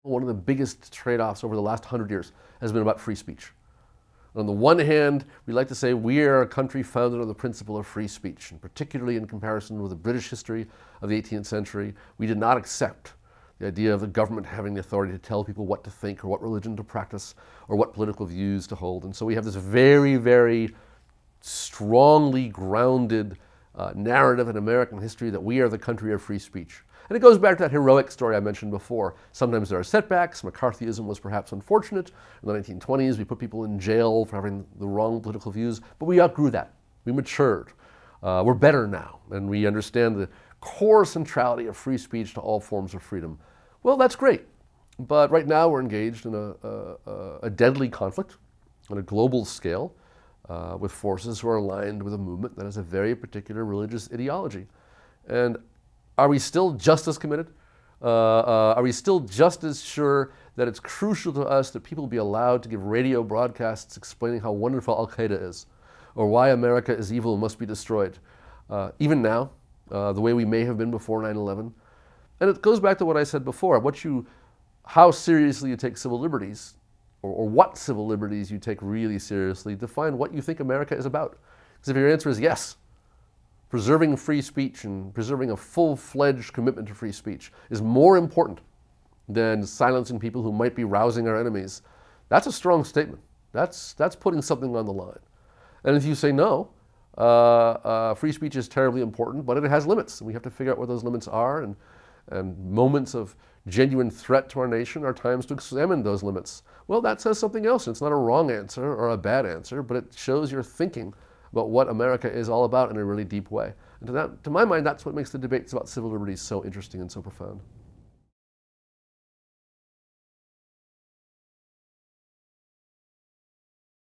One of the biggest trade-offs over the last 100 years has been about free speech. On the one hand, we like to say we are a country founded on the principle of free speech, and particularly in comparison with the British history of the 18th century, we did not accept the idea of the government having the authority to tell people what to think or what religion to practice or what political views to hold. And so we have this very, very strongly grounded narrative in American history that we are the country of free speech. And it goes back to that heroic story I mentioned before. Sometimes there are setbacks. McCarthyism was perhaps unfortunate. In the 1920s, we put people in jail for having the wrong political views, but we outgrew that. We matured. We're better now, and we understand the core centrality of free speech to all forms of freedom. Well, that's great, but right now we're engaged in a deadly conflict on a global scale with forces who are aligned with a movement that has a very particular religious ideology. And are we still just as committed? Are we still just as sure that it's crucial to us that people be allowed to give radio broadcasts explaining how wonderful Al-Qaeda is, or why America is evil and must be destroyed? Even now, the way we may have been before 9/11. And it goes back to what I said before, how seriously you take civil liberties, or what civil liberties you take really seriously, define what you think America is about. Because if your answer is yes, preserving free speech and preserving a full-fledged commitment to free speech is more important than silencing people who might be rousing our enemies, that's a strong statement. That's putting something on the line. And if you say no, free speech is terribly important, but it has limits. And we have to figure out what those limits are, and moments of genuine threat to our nation are times to examine those limits. Well, that says something else. It's not a wrong answer or a bad answer, but it shows you're thinking about what America is all about in a really deep way. And to my mind, that's what makes the debates about civil liberties so interesting and so profound.